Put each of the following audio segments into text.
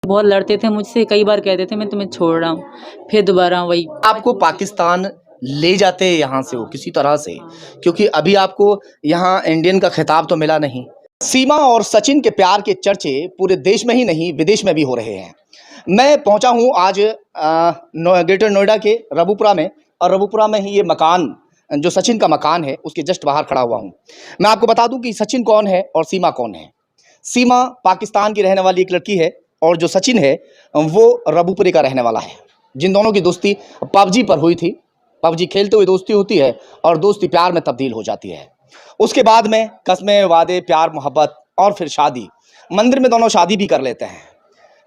बहुत लड़ते थे मुझसे, कई बार कहते थे मैं तुम्हें छोड़ रहा हूँ, फिर दोबारा वही। आपको पाकिस्तान ले जाते यहाँ से वो किसी तरह से, क्योंकि अभी आपको यहाँ इंडियन का खिताब तो मिला नहीं। सीमा और सचिन के प्यार के चर्चे पूरे देश में ही नहीं विदेश में भी हो रहे हैं। मैं पहुंचा हूं आज ग्रेटर नोएडा के रबुपुरा में, और रबुपुरा में ही ये मकान जो सचिन का मकान है उसके जस्ट बाहर खड़ा हुआ हूं। मैं आपको बता दूं कि सचिन कौन है और सीमा कौन है। सीमा पाकिस्तान की रहने वाली एक लड़की है और जो सचिन है वो रबुपुरे का रहने वाला है, जिन दोनों की दोस्ती पबजी पर हुई थी। पबजी खेलते हुए दोस्ती होती है और दोस्ती प्यार में तब्दील हो जाती है। उसके बाद में कस्में, वादे, प्यार, मोहब्बत और फिर शादी। मंदिर में दोनों शादी भी कर लेते हैं।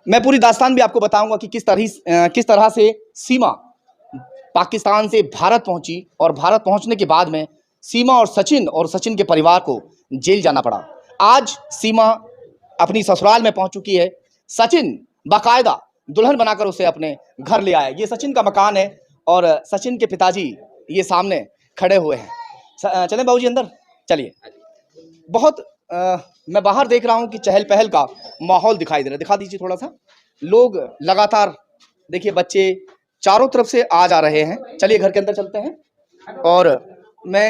मैं पूरी दास्तान भी आपको बताऊंगा कि किस तरह से सीमा पाकिस्तान से भारत पहुंची और भारत पहुंचने के बाद में सीमा और सचिन के परिवार को जेल जाना पड़ा। आज सीमा अपनी ससुराल में पहुंच चुकी है। सचिन बाकायदा दुल्हन बनाकर उसे अपने घर ले आया। ये सचिन का मकान है और सचिन के पिताजी ये सामने खड़े हुए हैं। चलें बाबूजी अंदर, चलिए। बहुत मैं बाहर देख रहा हूं कि चहल पहल का माहौल दिखाई दे रहा है। दिखा दीजिए थोड़ा सा। लोग लगातार, देखिए बच्चे चारों तरफ से आ जा रहे हैं। चलिए घर के अंदर चलते हैं और मैं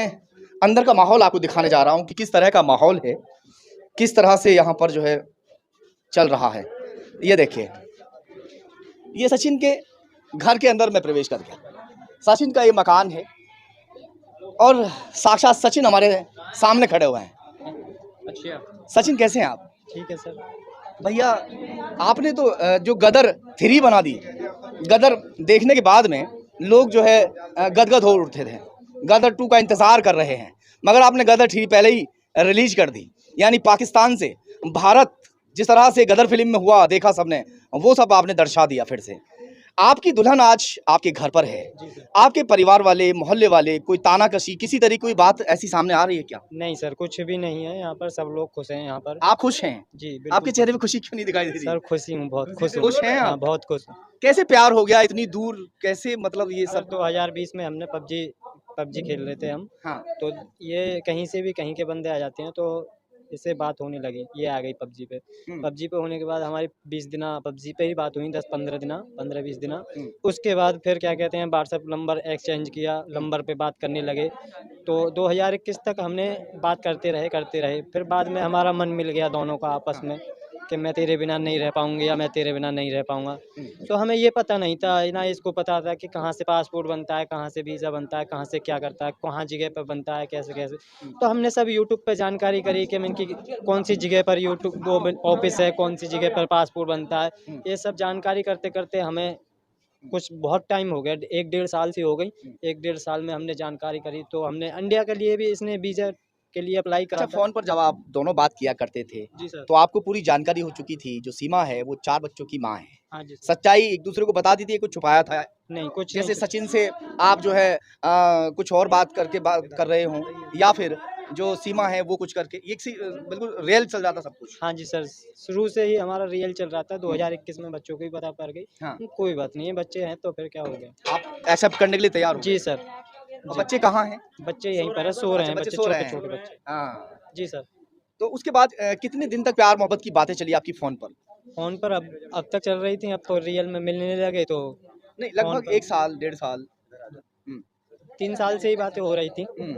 अंदर का माहौल आपको दिखाने जा रहा हूं कि किस तरह का माहौल है, किस तरह से यहाँ पर जो है चल रहा है। ये देखिए, ये सचिन के घर के अंदर मैं प्रवेश कर गया। सचिन का ये मकान है और साक्षात सचिन हमारे सामने खड़े हुए हैं। अच्छा, सचिन कैसे हैं आप? ठीक है सर। भैया आपने तो जो गदर 3 बना दी, गदर देखने के बाद में लोग जो है गदगद हो उठते थे। गदर 2 का इंतज़ार कर रहे हैं, मगर आपने गदर 3 पहले ही रिलीज कर दी। यानी पाकिस्तान से भारत जिस तरह से गदर फिल्म में हुआ देखा सबने, वो सब आपने दर्शा दिया फिर से। आपकी दुल्हन आज आपके घर पर है। आपके परिवार वाले, मोहल्ले वाले कोई तानाकशी, किसी तरह कोई बात ऐसी सामने आ रही है क्या? नहीं सर, कुछ भी नहीं है यहाँ पर, सब लोग खुश हैं यहाँ पर। आप खुश हैं? जी आपके बिल्कुल। चेहरे पे खुशी क्यों नहीं दिखाई दे रही? सर खुशी हूँ, बहुत खुश हूँ। खुश हैं आप? हाँ, बहुत खुश हूँ। कैसे प्यार हो गया इतनी दूर? कैसे, मतलब ये सर सब? 2020 में हमने पबजी खेल रहे थे हम। हाँ। तो ये कहीं से भी कहीं के बंदे आ जाते हैं, तो इससे बात होने लगी। ये आ गई पबजी पे। पबजी पे होने के बाद हमारी 20 दिना पबजी पे ही बात हुई, 10-15 दिना, 15-20 दिना। उसके बाद फिर क्या कहते हैं, व्हाट्सएप नंबर एक्सचेंज किया, नंबर पे बात करने लगे। तो 2021 तक हमने बात करते रहे। फिर बाद में हमारा मन मिल गया दोनों का आपस में कि मैं तेरे बिना नहीं रह पाऊँगी या मैं तेरे बिना नहीं रह पाऊँगा। तो हमें ये पता नहीं था, ना इसको पता था कि कहाँ से पासपोर्ट बनता है, कहाँ से वीज़ा बनता है, कहाँ से क्या करता है, कहाँ जगह पर बनता है, कैसे-कैसे। तो हमने सब यूट्यूब पे जानकारी करी कि इनकी कौन-सी जगह पर यूट्यूब वो ऑफ़िस है, कौन-सी जगह पर पासपोर्ट बनता है। ये सब जानकारी करते-करते हमें कुछ बहुत टाइम हो गया, 1 डेढ़ साल से हो गई। 1 डेढ़ साल में हमने जानकारी करी, तो हमने इंडिया के लिए भी इसने वीज़ा के लिए अप्लाई करा अच्छा, था। फ़ोन पर जब आप दोनों बात किया करते थे, जी सर। तो आपको पूरी जानकारी हो चुकी थी, जो सीमा है वो 4 बच्चों की माँ है। हाँ जी सर। सच्चाई एक-दूसरे को बता दी थी या कुछ छुपाया था? नहीं, कुछ जैसे नहीं। सचिन से आप जो है कुछ और बात करके बात कर रहे हों, या फिर जो सीमा है वो कुछ करके, बिल्कुल रियल चल जाता सब कुछ? हाँ जी सर, शुरू से ही हमारा रियल चल रहा था। 2021 में बच्चों को भी पता पड़ गई। हाँ। कोई बात नहीं है, बच्चे हैं तो फिर क्या हो गया। आप एक्सेप्ट करने के लिए तैयार हो? जी सर। और जी। बच्चे कहाँ हैं? बच्चे यहीं पर है, सो रहे अच्छा, हैं बच्चे बच्चे, सो रहे हैं। छोटे-छोटे बच्चे। हाँ। जी सर। तो उसके बाद कितने दिन तक प्यार मोहब्बत की बातें चली आपकी फ़ोन पर? फ़ोन पर अब तक चल रही थी, अब तो रियल में मिलने लगे तो नहीं, फ़ोन लगभग पर 1 साल, 1.5 साल? हुँ, 3 साल से ही बातें हो रही थी। हुँ।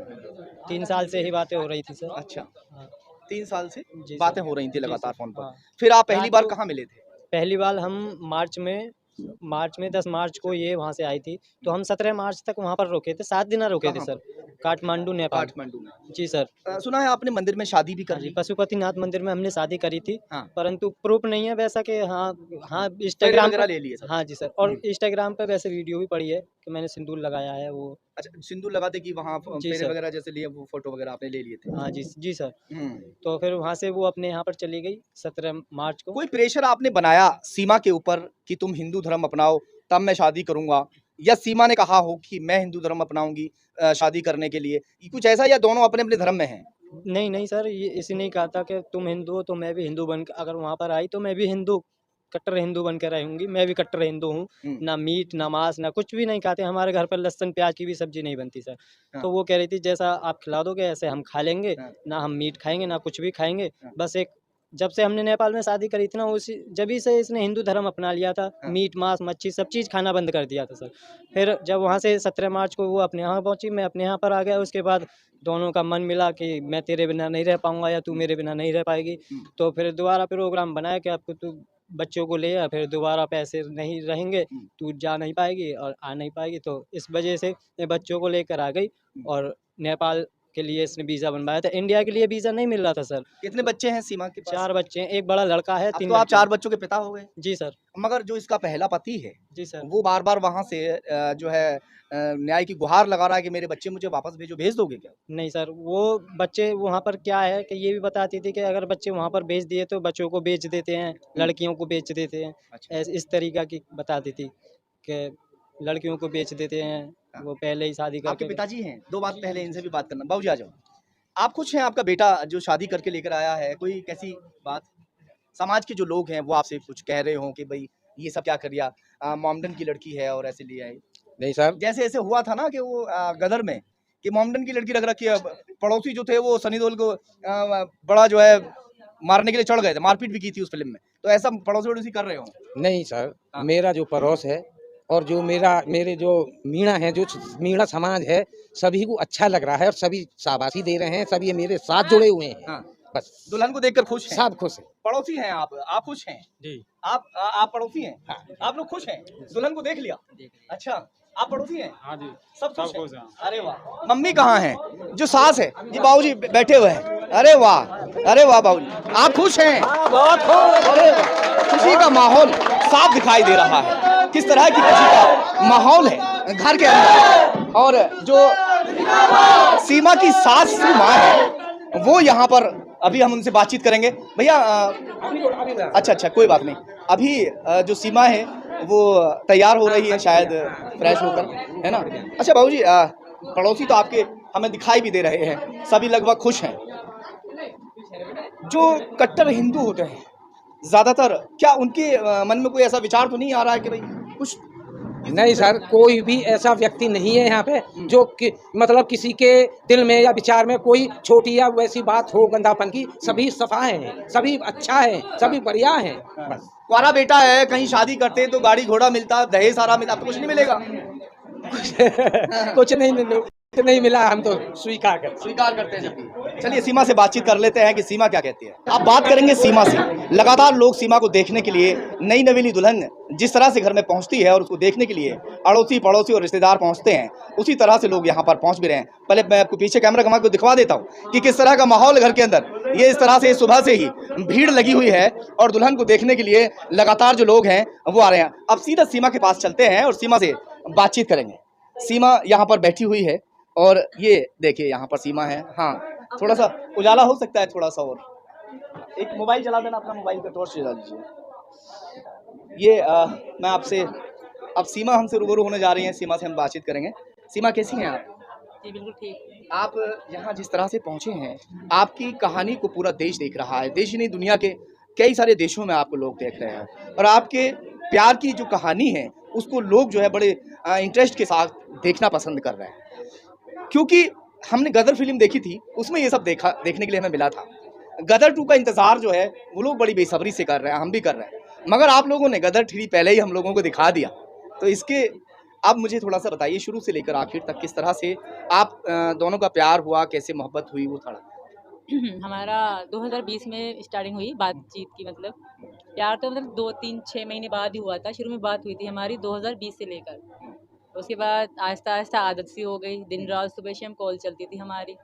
3 साल से ही बातें हो रही थी सर। अच्छा, हाँ। 3 साल से जी बातें सर। हो रही थी जी लगातार सर। फ़ोन पर। हाँ। फिर आप पहली रात बार को कहाँ मिले थे? पहली बार हम मार्च में 10 मार्च को ये वहाँ से आई थी, तो हम 17 मार्च तक वहाँ पर रुके थे, 7 दिन रुके थे कहाँ सर, पर? काठमांडू, नेपाल। काठमांडू में। जी सर। सुना है आपने मंदिर में शादी भी कर हाँ जी, ली? पशुपतिनाथ मंदिर में हमने शादी करी थी, हाँ। परंतु प्रूफ़ नहीं है वैसा कि हाँ, हाँ फेरे इंस्टाग्राम वगैरह पर। ले लिए सब? हाँ जी सर, और इंस्टाग्राम पे वैसे वीडियो भी पड़ी है कि मैंने सिंदूर लगाया है वो। अच्छा, सिंदूर लगाते कि वहाँ जी फेरे सर। वगैरह जैसे लिए, वो फ़ोटो वगैरह आपने ले लिए थे? हाँ जी, जी सर। हुँ। तो फिर वहाँ से वो अपने यहाँ पर चली गई 17 मार्च को। कोई प्रेशर आपने बनाया सीमा के ऊपर कि तुम हिंदू धर्म अपनाओ तब मैं शादी करूँगा, या सीमा ने कहा हो कि मैं हिंदू धर्म अपनाऊँगी शादी करने के लिए? ये कुछ ऐसा, या दोनों अपने-अपने धर्म में हैं? नहीं, नहीं सर, ये इसी ने कहा था कि तुम हिंदू हो तो मैं भी हिंदू बन के अगर वहाँ पर आई तो मैं भी हिंदू, कट्टर हिंदू बन के रहूँगी। मैं भी कट्टर हिंदू हूँ। हुँ। ना मीट, ना मांस, ना कुछ भी नहीं खाते। हमारे घर पर लहसुन, प्याज़ की भी सब्ज़ी नहीं बनती सर। हाँ। तो वो कह रही थी जैसा आप खिला दोगे ऐसे हम खा लेंगे। हाँ। ना हम मीट खाएँगे, ना कुछ भी खाएँगे। हाँ। बस एक जब से हमने नेपाल में शादी करी थी ना, उसी जभी से इसने हिंदू धर्म अपना लिया था। हाँ। मीट मांस मच्छी सब चीज़ खाना बंद कर दिया था सर। फिर जब वहाँ से 17 मार्च को वो अपने यहाँ पहुँची, मैं अपने यहाँ पर आ गया। उसके बाद दोनों का मन मिला कि मैं तेरे बिना नहीं रह पाऊँगा या तू मेरे बिना नहीं रह पाएगी। हम्म। तो फिर दोबारा प्रोग्राम बनाया कि आपको तू बच्चों को ले आ, फिर दोबारा पैसे नहीं रहेंगे, हम्म। तू जा नहीं पाएगी और आ नहीं पाएगी। तो इस वजह से ये बच्चों को लेकर आ गई और नेपाल के लिए इसने वीज़ा बनवाया था। इंडिया के लिए वीज़ा नहीं मिल रहा था सर। कितने बच्चे हैं सीमा के पास? 4 बच्चे हैं, एक बड़ा लड़का है, अब 3 तो आप लड़की 4 हैं। बच्चों के पिता हो गए। जी सर, मगर जो इसका पहला पति है, जी सर। वो बार-बार वहाँ से जो है न्याय की गुहार लगा रहा है कि मेरे बच्चे मुझे वापस भेजो, भेज दोगे क्या? नहीं सर, वो बच्चे वहाँ पर क्या है कि ये भी बताती थी कि अगर बच्चे वहाँ पर भेज दिए तो बच्चों को बेच देते हैं, लड़कियों को बेच देते हैं। अच्छा। इस तरीक़ा की बताती थी कि लड़कियों को बेच देते हैं, हाँ। वो पहले ही शादी आपके करके। पिताजी हैं? 2 बात पहले इनसे भी बात करना। बाबूजी आ जाओ। आप खुश हैं आपका बेटा जो शादी करके लेकर आया है? कोई कैसी बात? समाज के जो लोग हैं वो आपसे कुछ कह रहे हों कि भई ये सब क्या कर दिया? मोमडन की लड़की है और ऐसे ले आए। नहीं सर, जैसे ऐसे हुआ था ना कि वो गदर में कि मोमडन की लड़की रख रखी है। पड़ोसी जो थे वो सनी देओल को बड़ा जो है मारने के लिए चढ़ गए थे, मारपीट भी की थी उस फ़िल्म में। तो ऐसा पड़ोसी-वड़ोसी कर रहे हो? नहीं सर, हाँ। मेरा जो पड़ोस है और जो मेरे जो मीणा है, जो मीणा समाज है, सभी को अच्छा लग रहा है और सभी शाबाशी दे रहे हैं, सब ये मेरे साथ जुड़े हुए हैं। हाँ। बस दुल्हन को देखकर खुश हैं? सब खुश हैं। पड़ोसी हैं आप खुश हैं? जी। आप पड़ोसी हैं? हाँ। आप लोग खुश हैं? दुल्हन को देख लिया? अच्छा, आप पड़ोसी हैं? हाँ जी, सब खुश हैं? अरे वाह! मम्मी कहाँ हैं? जो सास है, ये बाबूजी बैठे हुए हैं। अरे वाह बाबूजी! आप खुश हैं? बहुत खुश। अरे वाह! खुशी का माहौल साफ दिखाई दे रहा है। किस तरह की खुशी का माहौल है घर के अंदर। और जो सीमा की सास माँ है, वो यहाँ पर अभी हम उनसे बातचीत करेंगे। भैया अच्छा कोई बात नहीं। अभी जो सीमा है वो तैयार हो रही है शायद फ्रेश होकर, है ना? अच्छा बाबूजी, पड़ोसी तो आपके हमें दिखाई भी दे रहे हैं, सभी लगभग खुश हैं। जो कट्टर हिंदू होते हैं ज़्यादातर, क्या उनके मन में कोई ऐसा विचार तो नहीं आ रहा है कि भाई कुछ? नहीं सर, कोई भी ऐसा व्यक्ति नहीं है यहाँ पे जो मतलब किसी के दिल में या विचार में कोई छोटी या वैसी बात हो गंदापन की। सभी सफाए हैं, सभी अच्छा है, सभी बढ़िया हैं। बस कुंवारा बेटा है, कहीं शादी करते तो गाड़ी घोड़ा मिलता, दहेज सारा मिलता, आपको कुछ नहीं मिलेगा? कुछ नहीं मिला, हम तो स्वीकार करते हैं जब। चलिए सीमा से बातचीत कर लेते हैं कि सीमा क्या कहती है। आप बात करेंगे सीमा से। लगातार लोग सीमा को देखने के लिए, नई नवेली दुल्हन जिस तरह से घर में पहुंचती है और उसको देखने के लिए अड़ोसी पड़ोसी और रिश्तेदार पहुंचते हैं, उसी तरह से लोग यहाँ पर पहुंच भी रहे हैं। पहले मैं आपको पीछे कैमरा घुमा के दिखवा देता हूँ कि किस तरह का माहौल घर के अंदर। ये इस तरह से सुबह से ही भीड़ लगी हुई है और दुल्हन को देखने के लिए लगातार जो लोग हैं वो आ रहे हैं। अब सीधा सीमा के पास चलते हैं और सीमा से बातचीत करेंगे। सीमा यहाँ पर बैठी हुई है और ये देखिए यहाँ पर सीमा है। हाँ, थोड़ा सा उजाला हो सकता है, थोड़ा सा और एक मोबाइल चला देना, अपना मोबाइल का टॉर्च जला दीजिए। ये मैं आपसे अब सीमा हमसे रूबरू होने जा रही हैं, सीमा से हम बातचीत करेंगे। सीमा कैसी हैं आप? जी बिल्कुल ठीक। आप यहाँ जिस तरह से पहुँचे हैं, आपकी कहानी को पूरा देश देख रहा है। देश ही नहीं, दुनिया के कई सारे देशों में आपको लोग देख रहे हैं और आपके प्यार की जो कहानी है उसको लोग जो है बड़े इंटरेस्ट के साथ देखना पसंद कर रहे हैं। क्योंकि हमने गदर फिल्म देखी थी, उसमें ये सब देखने के लिए हमें मिला था। गदर 2 का इंतज़ार जो है वो लोग बड़ी बेसब्री से कर रहे हैं, हम भी कर रहे हैं। मगर आप लोगों ने गदर 3 पहले ही हम लोगों को दिखा दिया। तो इसके आप मुझे थोड़ा सा बताइए शुरू से लेकर आखिर तक किस तरह से आप दोनों का प्यार हुआ, कैसे मोहब्बत हुई वो थोड़ा? हमारा 2020 में स्टार्टिंग हुई बातचीत की। मतलब प्यार तो मतलब 2-3-6 महीने बाद ही हुआ था। शुरू में बात हुई थी हमारी 2020 से लेकर। उसके बाद आहिस्ता आहिस्ता आदत सी हो गई। दिन रात सुबह शाम कॉल चलती थी हमारी।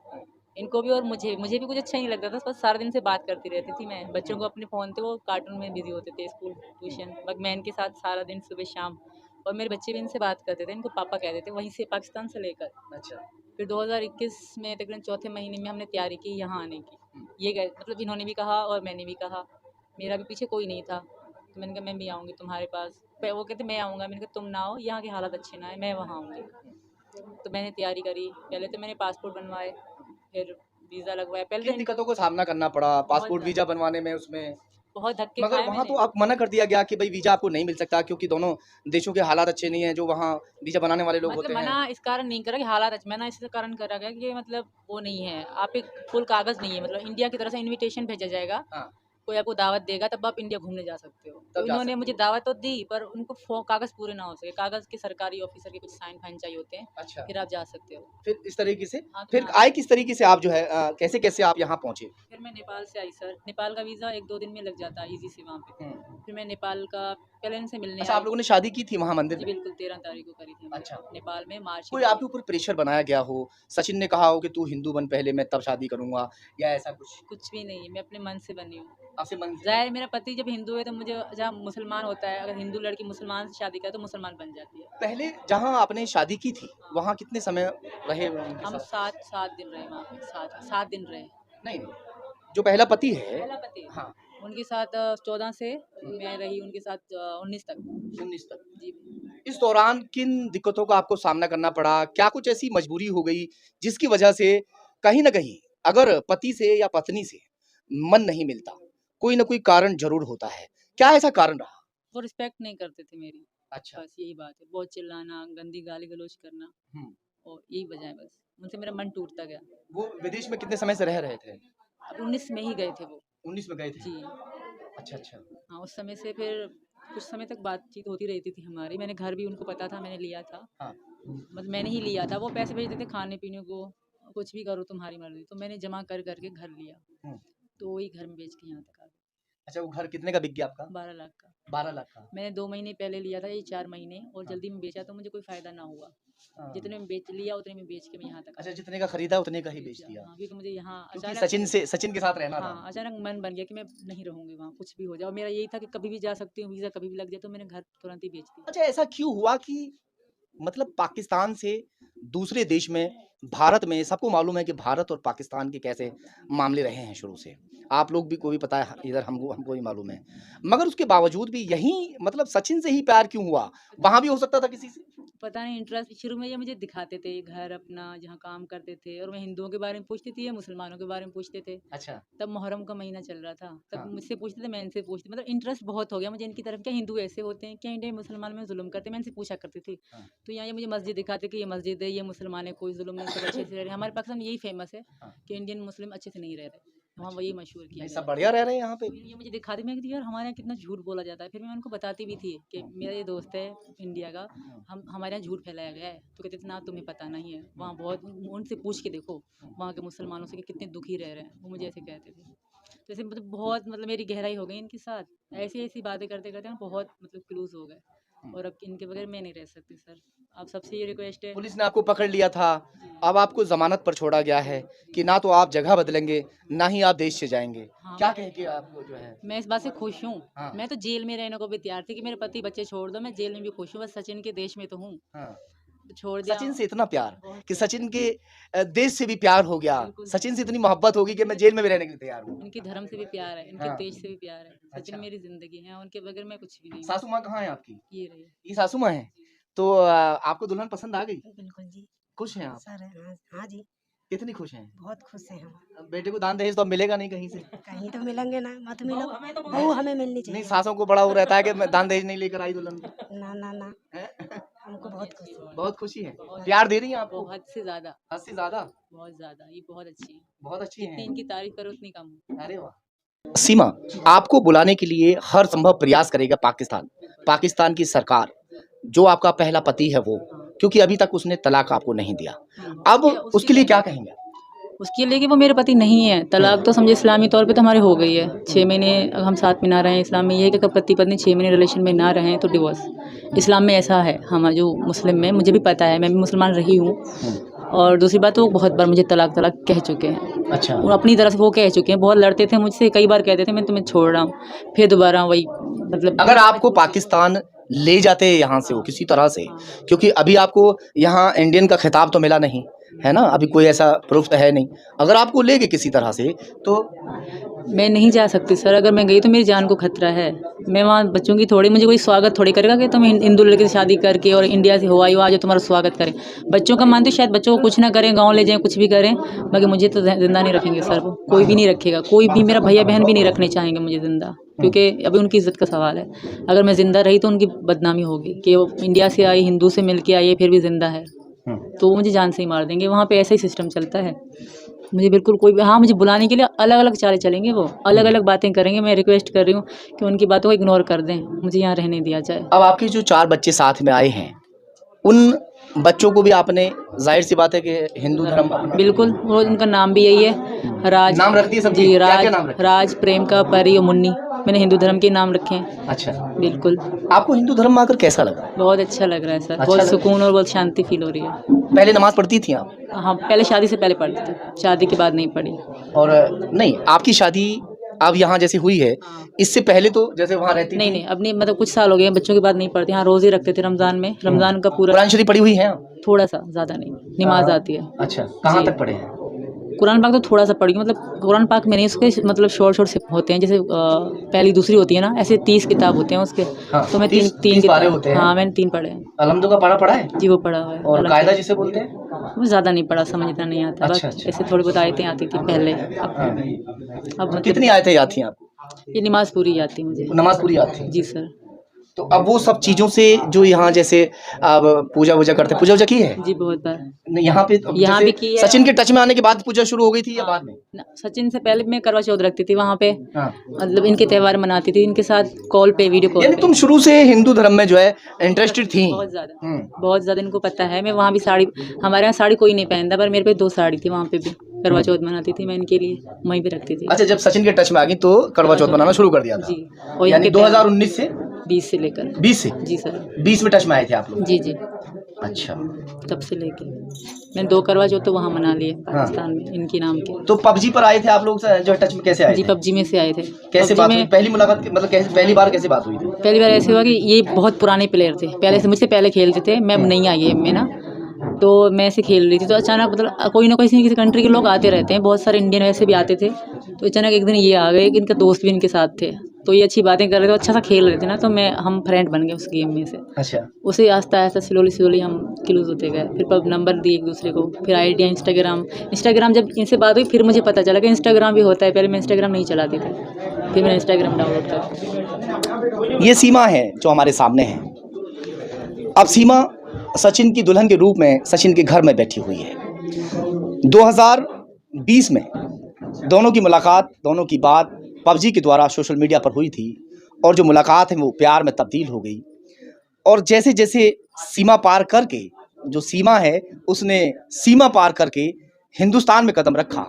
इनको भी और मुझे भी कुछ अच्छा नहीं लगता था। बस सारा दिन से बात करती रहती थी मैं। बच्चों को अपने फ़ोन थे, वो कार्टून में बिज़ी होते थे, स्कूल ट्यूशन। बस मैं इनके साथ सारा दिन सुबह शाम, और मेरे बच्चे भी इनसे बात करते थे, इनको पापा कहते थे, वहीं से पाकिस्तान से लेकर। अच्छा। फिर 2021 में तकरीबन चौथे महीने में हमने तैयारी की यहाँ आने की। ये गए, मतलब इन्होंने भी कहा और मैंने भी कहा। मेरा भी पीछे कोई नहीं था, तो मैंने कहा मैं भी आऊँगी तुम्हारे पास। वो कहते मैं आऊँगा, मैंने कहा तुम ना आओ, यहाँ के हालात अच्छे ना है, मैं वहाँ आऊँगी। तो मैंने तैयारी करी। पहले तो मैंने पासपोर्ट बनवाए, फिर वीज़ा लगवाया। किन पहले दिक्कतों का सामना करना पड़ा पासपोर्ट वीज़ा बनवाने में उसमें? बहुत धक्के मगर खाए वहाँ मैंने। तो आप मना कर दिया गया कि भाई वीज़ा आपको नहीं मिल सकता क्योंकि दोनों देशों के हालात अच्छे नहीं हैं, जो वहाँ वीज़ा बनाने वाले लोग मतलब होते हैं। मना इस कारण नहीं करा कि हालात अच्छे, मना इस कारण करा गया कि मतलब वो नहीं है, आप एक फुल कागज़ नहीं है। मतलब इंडिया की तरफ से इनविटेशन भेजा जाएगा, हाँ। कोई आपको दावत देगा तब आप इंडिया घूमने जा सकते हो। तो जा उन्होंने मुझे दावत तो दी, पर उनको कागज़ पूरे ना हो सके, कागज़ के सरकारी ऑफिसर के कुछ साइन फाइन चाहिए होते हैं, अच्छा, फिर आप जा सकते हो। फिर इस तरीके से हाँ, तो फिर हाँ, आए किस तरीके से आप जो है कैसे कैसे आप यहाँ पहुँचे? फिर मैं नेपाल से आई सर। नेपाल का वीज़ा 1-2 दिन में लग जाता है ईज़ी से वहाँ पे। फिर मैं नेपाल का पहले इनसे मिलने अच्छा, आई। आप लोगों ने शादी की थी वहाँ मंदिर जी में? बिल्कुल, 13 तारीख को करी थी हमने। अच्छा। नेपाल में मार्च कोई में। आपके ऊपर प्रेशर बनाया गया हो, सचिन ने कहा हो कि तू हिंदू बन पहले मैं तब शादी करूँगा या ऐसा कुछ? कुछ भी नहीं, मैं अपने मन से बनी हूँ। आपसे मन से ज़ाहिर मेरा पति जब हिंदू है तो मुझे, जहाँ मुसलमान होता है, अगर हिंदू लड़की मुसलमान से शादी करे तो मुसलमान बन जाती है। पहले जहाँ आपने शादी की थी, वहाँ कितने समय रहे उनके हम साथ? 7 दिन रहे वहाँ पे, 7 दिन रहे। नहीं, जो पहला पति है पहला पति, हाँ, उनके साथ 14 से मैं रही उनके साथ 19 तक। 19 तक। जी। इस दौरान किन दिक्कतों का आपको सामना करना पड़ा? क्या कुछ ऐसी मजबूरी हो गई जिसकी वजह से कहीं न कहीं अगर पति से या पत्नी से मन नहीं मिलता, कोई न कोई कारण ज़रूर होता है। क्या ऐसा कारण रहा? वो रिस्पेक्ट नहीं करते थे मेरी, अच्छा। बस यही बात है। बहुत चिल्लाना, गंदी गाली-गलौज करना, हुँ। और यही वजह है बस। उनसे मेरा मन टूटता गया। वो विदेश में कितने समय से रह रहे थे? अब 19 में ही गए थे वो। 19 में गए थे। जी। अच्छा, अच्छा। हाँ, उस समय से फिर कुछ समय तक बातचीत होती रहती थी हमारी। मैंने घर भी उनको पता था, मैंने लिया था। हाँ। मतलब मैंने ही लिया था। वो पैसे भेजते थे खाने-पीने को, कुछ भी करो तुम्हारी मर्ज़ी। तो मैंने जमा कर के घर लिया। हुँ। तो वही घर में बेच के यहाँ तक आ गए। अच्छा, वो घर कितने का बिक गया आपका? 12 लाख का। 12 लाख का। मैंने 2 महीने पहले लिया था, ये 4 महीने, और हाँ। जल्दी में बेचा तो मुझे कोई फ़ायदा ना हुआ। हाँ। जितने में बेच लिया उतने में बेच के मैं यहाँ तक आ अच्छा, गई। जितने का खरीदा उतने का ही बेच दिया। हाँ, क्योंकि मुझे यहाँ क्योंकि अचानक सचिन के साथ रहना था। हाँ, अचानक मन बन गया कि मैं नहीं रहूँगी वहाँ, कुछ भी हो जाए। और मेरा यही था कि कभी भी जा सकती हूँ, वीज़ा कभी भी लग जाए, तो मैंने घर तुरंत ही बेच दिया। अच्छा, ऐसा क्यों हुआ कि मतलब पाकिस्तान से दूसरे देश में भारत में सबको मालूम है कि भारत और पाकिस्तान के कैसे मामले रहे हैं शुरू से। आप लोग भी को भी पता है, इधर हमको भी मालूम है। मगर उसके बावजूद भी यहीं मतलब सचिन से ही प्यार क्यों हुआ? वहाँ भी हो सकता था किसी से? पता नहीं, इंटरेस्ट शुरू में ये मुझे दिखाते थे, घर अपना जहाँ काम करते थे, और मैं हिंदुओं के बारे में पूछती थी या मुसलमानों के बारे में पूछते थे। अच्छा। तब मुहर्रम का महीना चल रहा था, तब हाँ। मुझसे पूछते थे, मैं इनसे पूछती, मतलब इंटरेस्ट बहुत हो गया मुझे इनकी तरफ। क्या हिंदू ऐसे होते हैं? क्या इंडिया में मुसलमान में जुल्म करते हैं? मैं इनसे पूछा करती थी। हाँ। तो यहाँ ये मुझे मस्जिद दिखाते कि ये मस्जिद है, ये मुसलमान है, कोई जुल्म नहीं, सब अच्छे से रह रहे हैं। हमारे पाकिस्तान में यही फेमस है हाँ। कि इंडियन मुस्लिम अच्छे से नहीं रह रहे। वहाँ वही मशहूर किया नहीं, गया सब है। बढ़िया रह रहे हैं यहाँ पे। ये मुझे दिखाती, मैं कहती यार हमारे यहाँ कितना झूठ बोला जाता है। फिर मैं उनको बताती भी थी कि मेरा ये दोस्त है इंडिया का, हमारे यहाँ झूठ फैलाया गया है। तो कहते थे ना, तुम्हें पता नहीं है, वहाँ बहुत, उनसे पूछ के देखो वहाँ के मुसलमानों से कि कितने दुखी रह रहे हैं। वो मुझे ऐसे कहते थे। तो ऐसे मतलब बहुत, मतलब मेरी गहराई हो गई इनके साथ। ऐसी ऐसी बातें करते करते हम बहुत मतलब क्लोज हो गए। और अब इनके बगैर मैं नहीं रह सकती सर। आप सबसे ये रिक्वेस्ट है। पुलिस ने आपको पकड़ लिया था, अब आपको ज़मानत पर छोड़ा गया है कि ना तो आप जगह बदलेंगे, ना ही आप देश से जाएँगे। हाँ, क्या कह के आपको जो है मैं इस बात से खुश हूँ। हाँ। मैं तो जेल में रहने को भी तैयार थी कि मेरे पति बच्चे छोड़ दो, मैं जेल में भी खुश हूँ। बस सचिन के देश में तो हूँ, हाँ। तो छोड़ दिया। सचिन से इतना प्यार बहुत कि सचिन के देश से भी प्यार हो गया। बिल्कुल। सचिन से इतनी मोहब्बत होगी कि मैं जेल में भी रहने के लिए तैयार हूँ। इनके धर्म से भी प्यार है, इनके हाँ। देश से भी प्यार है। सचिन अच्छा। मेरी ज़िंदगी है, उनके बगैर मैं कुछ भी नहीं हूँ। सासू माँ कहाँ है आपकी? ये रही। ये सासू माँ है। तो आपको दुल्हन पसंद आ गई? बिल्कुल जी। खुश हैं आप? सर हाँ, हाँ जी, कितनी खुश हैं? बहुत खुश हैं हम। अब बेटे को दान दहेज तो अब मिलेगा नहीं कहीं से। कहीं तो मिलेंगे ना, मत मिलो, बहू हमें मिलनी नहीं, चाहिए। सासों को बड़ा वो रहता है कि मैं दान दहेज नहीं लेकर आई दुल्हन को। ना ना ना, हैं? हमको बहुत खुशी है। बहुत खुशी है। प्यार दे रही हैं आपको? हद से ज़्यादा, हद से ज़्यादा? बहुत ज़्यादा। ये बहुत अच्छी है। बहुत अच्छी जितनी हैं। इनकी तारीफ़ करो उतनी कम है। अरे वाह! सीमा, आपको बुलाने के लिए हर संभव प्रयास करेगा पाकिस्तान। पाकिस्तान की सरकार, जो आपका पहला पति है वो, क्योंकि अभी तक उसने तलाक आपको नहीं दिया। अब उसके लिए क्या कहेंगे? उसके लिए कि वो मेरे पति नहीं है। तलाक तो समझे इस्लामी तौर पे तो हमारी हो गई है। 6 महीने अगर हम साथ में ना रहें, इस्लाम में ये है कि अगर पति पत्नी 6 महीने रिलेशन में ना रहें तो डिवोर्स। इस्लाम में ऐसा है, हम जो मुस्लिम में, मुझे भी पता है, मैं भी मुसलमान रही हूँ। और दूसरी बात, वो बहुत बार मुझे तलाक कह चुके हैं। अच्छा। वो अपनी तरफ से वो कह चुके हैं, बहुत लड़ते थे मुझसे, कई बार कहते थे मैं तुम्हें छोड़ रहा हूँ, फिर दोबारा वही मतलब। अगर आपको पाकिस्तान ले जाते यहाँ से वो किसी तरह से, क्योंकि अभी आपको यहाँ इंडियन का खिताब तो मिला नहीं है ना, अभी कोई ऐसा प्रूफ तो है नहीं। अगर आपको ले गए किसी तरह से तो मैं नहीं जा सकती सर। अगर मैं गई तो मेरी जान को खतरा है। मैं वहाँ बच्चों की थोड़ी, मुझे कोई स्वागत थोड़ी करेगा कि तुम हिंदू लड़के से शादी करके और इंडिया से हो आई हो, आज तुम्हारा स्वागत करें। बच्चों का मानती शायद बच्चों को कुछ ना करें, गाँव ले जाएं, कुछ भी करें, बाकी मुझे तो जिंदा नहीं रखेंगे सर। वो कोई भी नहीं रखेगा, कोई भी, मेरा भैया बहन भी नहीं रखने चाहेंगे मुझे जिंदा, क्योंकि अभी उनकी इज्जत का सवाल है। अगर मैं ज़िंदा रही तो उनकी बदनामी होगी कि वो इंडिया से आई, हिंदू से मिल के आई है, फिर भी ज़िंदा है, तो वो मुझे जान से ही मार देंगे। वहाँ पे ऐसा ही सिस्टम चलता है। मुझे बिल्कुल कोई भी, हाँ मुझे बुलाने के लिए अलग अलग चालें चलेंगे, वो अलग अलग बातें करेंगे। मैं रिक्वेस्ट कर रही हूँ कि उनकी बातों को इग्नोर कर दें, मुझे यहाँ रहने दिया जाए। अब आपके जो 4 बच्चे साथ में आए हैं, उन बच्चों को भी आपने, जाहिर सी बात है कि हिंदू धर्म अपना, बिल्कुल, वो उनका नाम भी यही है, राज। नाम रख दिए सबके? जी, क्या राज, क्या नाम रखे? राज, प्रेमिका, परी और मुन्नी। मैंने हिंदू धर्म के नाम रखे हैं। अच्छा, बिल्कुल, आपको हिंदू धर्म में आकर कैसा लग रहा है? बहुत अच्छा लग रहा है सर, अच्छा बहुत लग रहा है? सुकून और बहुत शांति फील हो रही है। पहले नमाज पढ़ती थी आप? हाँ, पहले शादी से पहले पढ़ती थी, शादी के बाद नहीं पढ़ी। और नहीं, आपकी शादी अब यहाँ जैसे हुई है, इससे पहले तो जैसे वहाँ रहती नहीं थी? नहीं, अपनी मतलब कुछ साल हो गए हैं, बच्चों के बाद नहीं पढ़ती। हाँ, रोज़ ही रखते थे रमज़ान में, रमज़ान का पूरा कुरान शरीफ पढ़ी हुई है आप? थोड़ा सा, ज़्यादा नहीं, नमाज आती है। अच्छा, कहाँ जी। तक पढ़े हैं? कुरान पाक तो थोड़ा सा पढ़ी हूँ, मतलब कुरान पाक में नहीं, उसके मतलब शॉर्ट से होते हैं, जैसे पहली दूसरी होती है ना, ऐसे 30 किताब होते हैं उसके। हाँ, तो मैं 30 तीन पारे किताब, होते हैं। हाँ मैंने 3 पढ़े हैं। अलहम्दुलिल्लाह का पढ़ा है? जी, वो पढ़ा हुआ है। और अलग कायदा से। जिसे बोलते हैं? वो ज़्यादा नहीं पढ़ा, समझ इतना नहीं आता। अच्छा, बस अच्छा। ऐसे थोड़ी बहुत आयतें आती थी पहले, अब मतलब कितनी आयतें याद थी आपको? ये नमाज पूरी आती है मुझे। नमाज पूरी याद थी? जी सर। तो अब वो सब चीज़ों से जो यहाँ जैसे अब पूजा वूजा करते हैं, पूजा वूजा की है? जी, बहुत बार। नहीं, यहाँ पे यहाँ जैसे भी की है। सचिन के टच में आने के बाद पूजा शुरू हो गई थी या बाद में? सचिन से पहले मैं करवा चौथ रखती थी वहाँ पे, हाँ। मतलब इनके त्यौहार मनाती थी, इनके साथ कॉल पे, वीडियो कॉल यानी पे। तुम शुरू से हिंदू धर्म में जो है इंटरेस्टेड थी? बहुत ज़्यादा, बहुत ज़्यादा इनको पता है। मैं वहाँ भी साड़ी, हमारे यहाँ साड़ी कोई नहीं पहनता, पर मेरे पे 2 साड़ी थी, वहाँ पे भी करवा चौथ मनाती थी मैं इनके लिए, वहीं पे रखती थी। अच्छा, जब सचिन के टच में आ गई तो करवा चौथ बनाना शुरू कर दिया था? जी, और यानी इनके 2019 से? 20 से लेकर। 20 से? जी सर। 20 में टच में आए थे आप लोग? जी जी, अच्छा। तब से लेके मैंने 2 करवा चौथ तो वहाँ मना लिए पाकिस्तान में, इनके नाम के। तो पबजी पर आए थे आप लोग जो टच में कैसे आए जी, थे? पबजी में से आए थे। कैसे PUBG बात हुई? में पहली मुलाकात मतलब कैसे, पहली बार कैसे बात हुई थी? पहली बार ऐसे हुआ कि ये बहुत पुराने प्लेयर थे, पहले से मुझसे पहले खेलते थे, मैं अब नहीं आई है ना, तो मैं ऐसे खेल रही थी, तो अचानक मतलब कोई ना कोई किसी कंट्री के लोग आते रहते हैं, बहुत सारे इंडियन वैसे भी आते थे, तो अचानक एक दिन ये आ गए कि इनका दोस्त भी इनके साथ थे, तो ये अच्छी बातें कर रहे थे, अच्छा सा खेल रहे थे ना, तो हम फ्रेंड बन गए उस गेम में से। अच्छा। उसे आस्ता आस्ता स्लोली हम क्लोज होते गए, फिर पब नंबर दिए एक दूसरे को, फिर आइडिया, इंस्टाग्राम जब इनसे बात हुई फिर मुझे पता चला कि इंस्टाग्राम भी होता है, पहले मैं इंस्टाग्राम नहीं चलाती थी, फिर मैंने इंस्टाग्राम डाउनलोड कर। ये सीमा है जो हमारे सामने है। अब सीमा सचिन की दुल्हन के रूप में सचिन के घर में बैठी हुई है। 2020 में दोनों की मुलाकात, दोनों की बात पबजी के द्वारा सोशल मीडिया पर हुई थी, और जो मुलाकात है वो प्यार में तब्दील हो गई। और जैसे जैसे सीमा पार करके, जो सीमा है उसने सीमा पार करके हिंदुस्तान में कदम रखा,